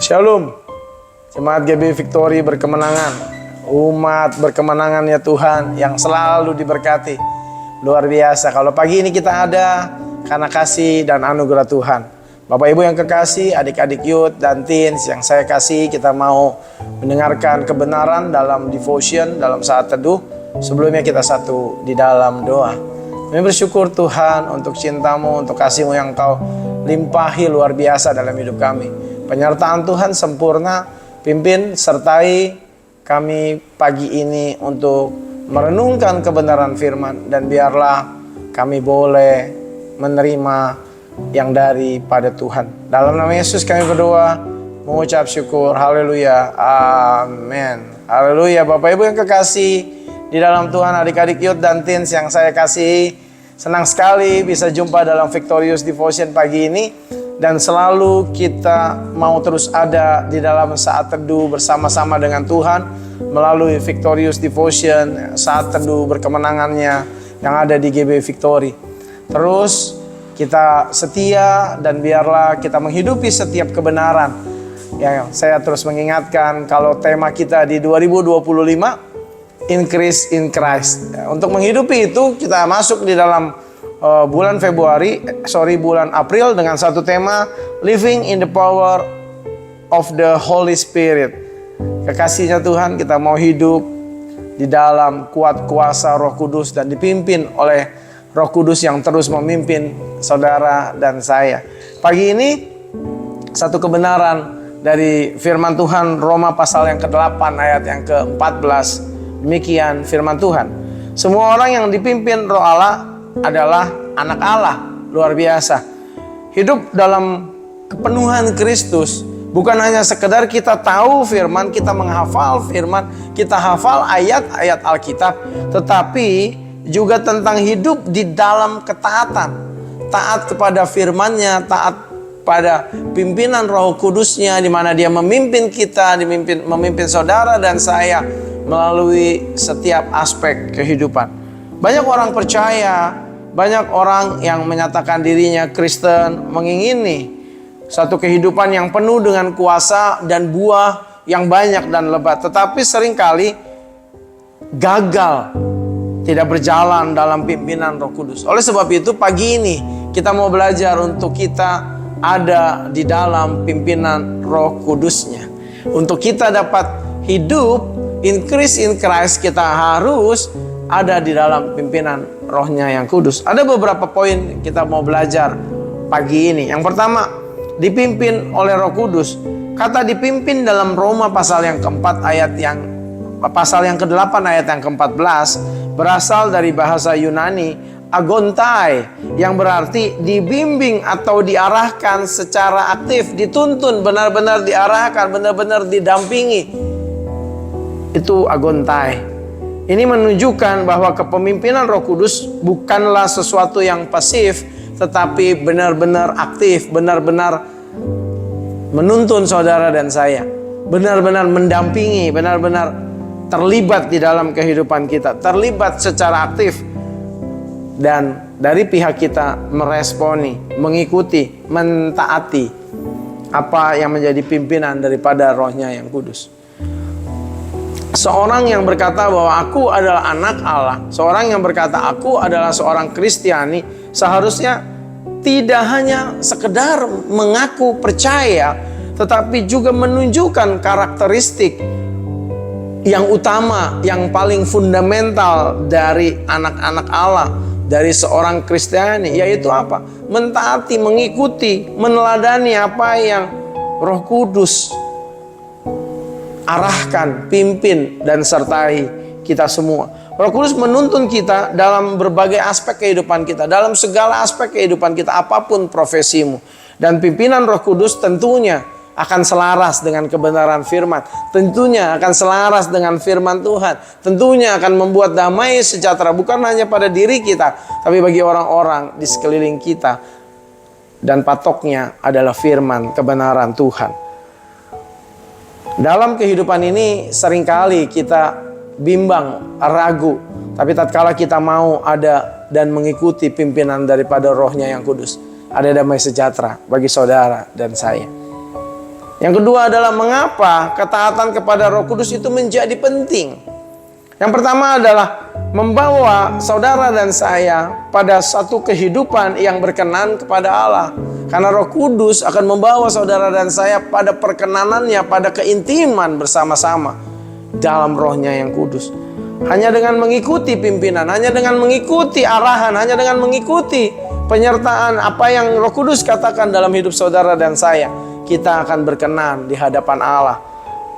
Shalom. Jemaat GB Victory berkemenangan. Umat berkemenangan ya Tuhan, yang selalu diberkati. Luar biasa. Kalau pagi ini kita ada karena kasih dan anugerah Tuhan. Bapak Ibu yang kekasih, adik-adik youth dan teens yang saya kasih, kita mau mendengarkan kebenaran dalam devotion, dalam saat teduh. Sebelumnya kita satu di dalam doa. Kami bersyukur Tuhan untuk cintamu, untuk kasihmu yang kau limpahi luar biasa dalam hidup kami. Penyertaan Tuhan sempurna, pimpin, sertai kami pagi ini untuk merenungkan kebenaran firman. Dan biarlah kami boleh menerima yang daripada Tuhan. Dalam nama Yesus kami berdoa, mengucap syukur, haleluya, amin. Haleluya. Bapak Ibu yang kekasih di dalam Tuhan, adik-adik youth dan teens yang saya kasih, senang sekali bisa jumpa dalam Victorious Devotion pagi ini. Dan selalu kita mau terus ada di dalam saat teduh bersama-sama dengan Tuhan melalui Victorious Devotion, saat teduh berkemenangannya yang ada di GB Victory. Terus kita setia dan biarlah kita menghidupi setiap kebenaran. Ya, saya terus mengingatkan kalau tema kita di 2025 Increase in Christ. Untuk menghidupi itu kita masuk di dalam bulan April dengan satu tema Living in the Power of the Holy Spirit. Kekasihnya Tuhan, kita mau hidup di dalam kuat kuasa Roh Kudus dan dipimpin oleh Roh Kudus yang terus memimpin saudara dan saya. Pagi ini satu kebenaran dari firman Tuhan, Roma pasal yang ke-8 ayat yang ke-14. Demikian firman Tuhan. Semua orang yang dipimpin Roh Allah adalah anak Allah. Luar biasa. Hidup dalam kepenuhan Kristus bukan hanya sekedar kita tahu firman, kita menghafal firman, kita hafal ayat-ayat Alkitab, tetapi juga tentang hidup di dalam ketaatan. Taat kepada firman-Nya, taat pada pimpinan Roh Kudus-Nya, di mana Dia memimpin kita, memimpin saudara dan saya melalui setiap aspek kehidupan. Banyak orang percaya, banyak orang yang menyatakan dirinya Kristen, mengingini satu kehidupan yang penuh dengan kuasa dan buah yang banyak dan lebat, tetapi seringkali gagal, tidak berjalan dalam pimpinan Roh Kudus. Oleh sebab itu pagi ini kita mau belajar untuk kita ada di dalam pimpinan Roh Kudus-Nya. Untuk kita dapat hidup increase in Christ, kita harus ada di dalam pimpinan Roh-Nya yang kudus. Ada beberapa poin kita mau belajar pagi ini. Yang pertama, dipimpin oleh Roh Kudus. Kata dipimpin dalam Roma pasal yang ke-8 ayat yang ke-14 berasal dari bahasa Yunani agontai, yang berarti dibimbing atau diarahkan secara aktif, dituntun, benar-benar diarahkan, benar-benar didampingi. Itu agontai. Ini menunjukkan bahwa kepemimpinan Roh Kudus bukanlah sesuatu yang pasif, tetapi benar-benar aktif, benar-benar menuntun saudara dan saya, benar-benar mendampingi, benar-benar terlibat di dalam kehidupan kita, terlibat secara aktif, dan dari pihak kita meresponi, mengikuti, mentaati apa yang menjadi pimpinan daripada Roh-Nya yang kudus. Seorang yang berkata bahwa aku adalah anak Allah, seorang yang berkata aku adalah seorang Kristiani, seharusnya tidak hanya sekedar mengaku percaya, tetapi juga menunjukkan karakteristik yang utama, yang paling fundamental dari anak-anak Allah, dari seorang Kristiani, yaitu apa? Mentaati, mengikuti, meneladani apa yang Roh Kudus arahkan, pimpin, dan sertai kita semua. Roh Kudus menuntun kita dalam berbagai aspek kehidupan kita, dalam segala aspek kehidupan kita, apapun profesimu. Dan pimpinan Roh Kudus tentunya akan selaras dengan kebenaran firman, tentunya akan selaras dengan firman Tuhan, tentunya akan membuat damai sejahtera bukan hanya pada diri kita, tapi bagi orang-orang di sekeliling kita. Dan patoknya adalah firman kebenaran Tuhan. Dalam kehidupan ini seringkali kita bimbang, ragu. Tapi tatkala kita mau ada dan mengikuti pimpinan daripada Roh-Nya yang kudus, ada damai sejahtera bagi saudara dan saya. Yang kedua adalah mengapa ketaatan kepada Roh Kudus itu menjadi penting. Yang pertama adalah membawa saudara dan saya pada satu kehidupan yang berkenan kepada Allah. Karena Roh Kudus akan membawa saudara dan saya pada perkenanannya, pada keintiman bersama-sama dalam Roh-Nya yang kudus. Hanya dengan mengikuti pimpinan, hanya dengan mengikuti arahan, hanya dengan mengikuti penyertaan apa yang Roh Kudus katakan dalam hidup saudara dan saya, kita akan berkenan di hadapan Allah.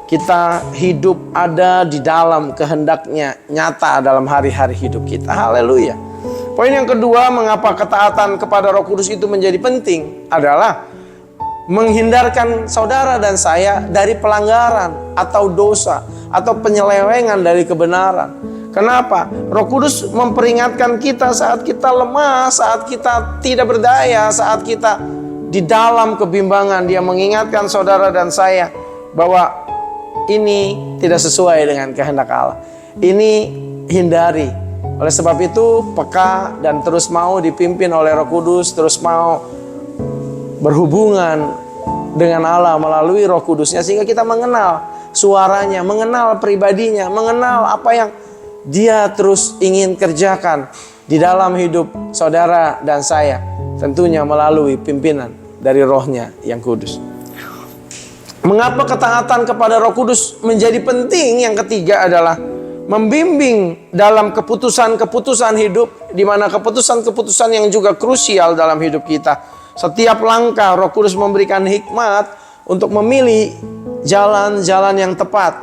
Kita hidup ada di dalam kehendaknya nyata dalam hari-hari hidup kita. Haleluya. Poin yang kedua, mengapa ketaatan kepada Roh Kudus itu menjadi penting adalah menghindarkan saudara dan saya dari pelanggaran atau dosa atau penyelewengan dari kebenaran. Kenapa? Roh Kudus memperingatkan kita saat kita lemah, saat kita tidak berdaya, saat kita di dalam kebimbangan. Dia mengingatkan saudara dan saya bahwa ini tidak sesuai dengan kehendak Allah. Ini hindari. Oleh sebab itu, peka dan terus mau dipimpin oleh Roh Kudus, terus mau berhubungan dengan Allah melalui Roh Kudusnya, sehingga kita mengenal suaranya, mengenal pribadinya, mengenal apa yang Dia terus ingin kerjakan di dalam hidup saudara dan saya, tentunya melalui pimpinan dari Roh-Nya yang kudus. Mengapa ketaatan kepada Roh Kudus menjadi penting? Yang ketiga adalah membimbing dalam keputusan-keputusan hidup, di mana keputusan-keputusan yang juga krusial dalam hidup kita. Setiap langkah Roh Kudus memberikan hikmat untuk memilih jalan-jalan yang tepat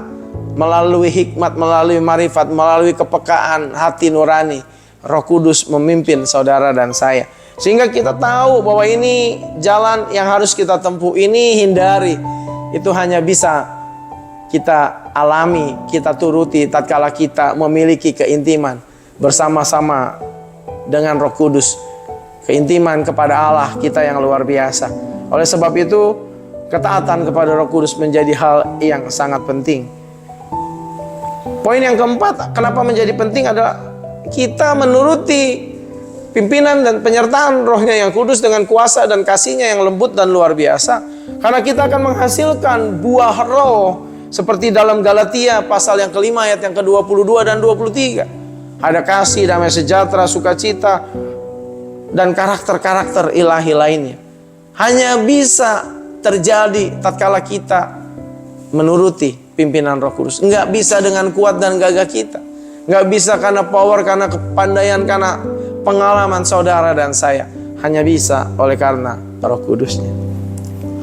melalui hikmat, melalui marifat, melalui kepekaan hati nurani. Roh Kudus memimpin saudara dan saya, sehingga kita tahu bahwa ini jalan yang harus kita tempuh, ini hindari. Itu hanya bisa kita alami, kita turuti tatkala kita memiliki keintiman bersama-sama dengan Roh Kudus. Keintiman kepada Allah kita yang luar biasa. Oleh sebab itu, ketaatan kepada Roh Kudus menjadi hal yang sangat penting. Poin yang keempat, kenapa menjadi penting adalah kita menuruti pimpinan dan penyertaan Roh-Nya yang kudus dengan kuasa dan kasih-Nya yang lembut dan luar biasa. Karena kita akan menghasilkan buah roh seperti dalam Galatia pasal yang kelima ayat yang ke-22 dan 23. Ada kasih, damai sejahtera, sukacita, dan karakter-karakter ilahi lainnya. Hanya bisa terjadi tatkala kita menuruti pimpinan Roh Kudus. Enggak bisa dengan kuat dan gagah kita. Enggak bisa karena power, karena kepandaian, karena pengalaman saudara dan saya. Hanya bisa oleh karena Roh Kudusnya.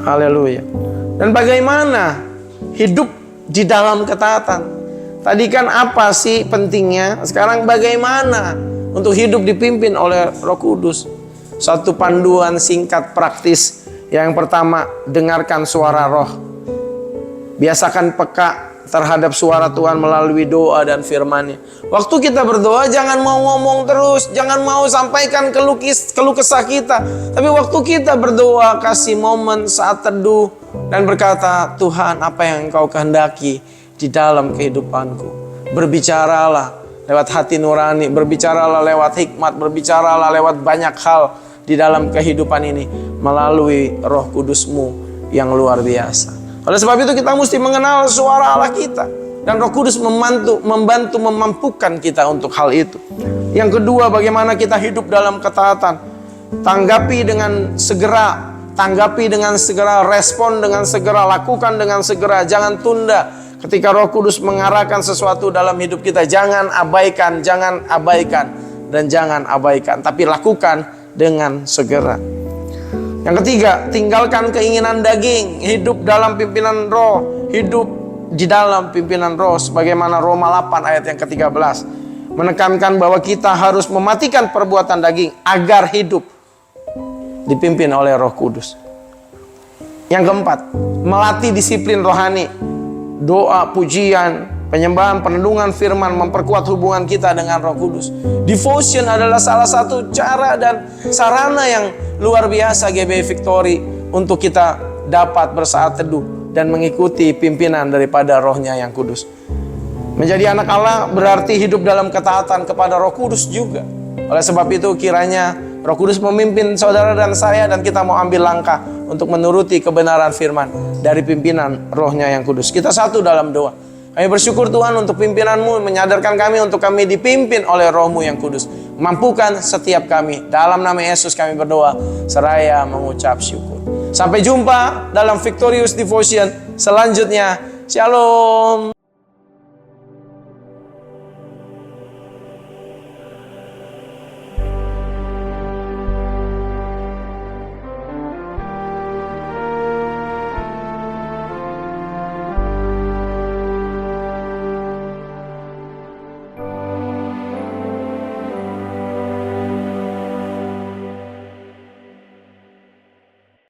Haleluya. Dan bagaimana hidup di dalam ketaatan? Tadi kan apa sih pentingnya? Sekarang bagaimana untuk hidup dipimpin oleh Roh Kudus? Satu panduan singkat praktis. Yang pertama, dengarkan suara Roh. Biasakan peka terhadap suara Tuhan melalui doa dan firman-Nya. Waktu kita berdoa jangan mau ngomong terus, jangan mau sampaikan keluh kesah kita. Tapi waktu kita berdoa, kasih momen saat teduh dan berkata, Tuhan, apa yang Engkau kehendaki di dalam kehidupanku. Berbicaralah lewat hati nurani, berbicaralah lewat hikmat, berbicaralah lewat banyak hal di dalam kehidupan ini melalui Roh Kudus-Mu yang luar biasa. Oleh sebab itu kita mesti mengenal suara Allah kita, dan Roh Kudus membantu memampukan kita untuk hal itu. Yang kedua, bagaimana kita hidup dalam ketaatan. Tanggapi dengan segera, respon dengan segera, lakukan dengan segera, jangan tunda. Ketika Roh Kudus mengarahkan sesuatu dalam hidup kita, jangan abaikan, dan jangan abaikan, tapi lakukan dengan segera. Yang ketiga, tinggalkan keinginan daging, hidup dalam pimpinan Roh, hidup di dalam pimpinan Roh, sebagaimana Roma 8 ayat yang ke-13 menekankan bahwa kita harus mematikan perbuatan daging agar hidup dipimpin oleh Roh Kudus. Yang keempat, melatih disiplin rohani, doa, pujian, penyembahan, penendungan firman, memperkuat hubungan kita dengan Roh Kudus. Devotion adalah salah satu cara dan sarana yang luar biasa GBI Victory untuk kita dapat bersaat teduh dan mengikuti pimpinan daripada Roh-Nya yang kudus. Menjadi anak Allah berarti hidup dalam ketaatan kepada Roh Kudus juga. Oleh sebab itu kiranya Roh Kudus memimpin saudara dan saya, dan kita mau ambil langkah untuk menuruti kebenaran firman dari pimpinan Roh-Nya yang kudus. Kita satu dalam doa. Kami bersyukur Tuhan untuk pimpinan-Mu, menyadarkan kami untuk kami dipimpin oleh Roh-Mu yang kudus. Mampukan setiap kami. Dalam nama Yesus kami berdoa, seraya mengucap syukur. Sampai jumpa dalam Victorious Devotion selanjutnya. Shalom.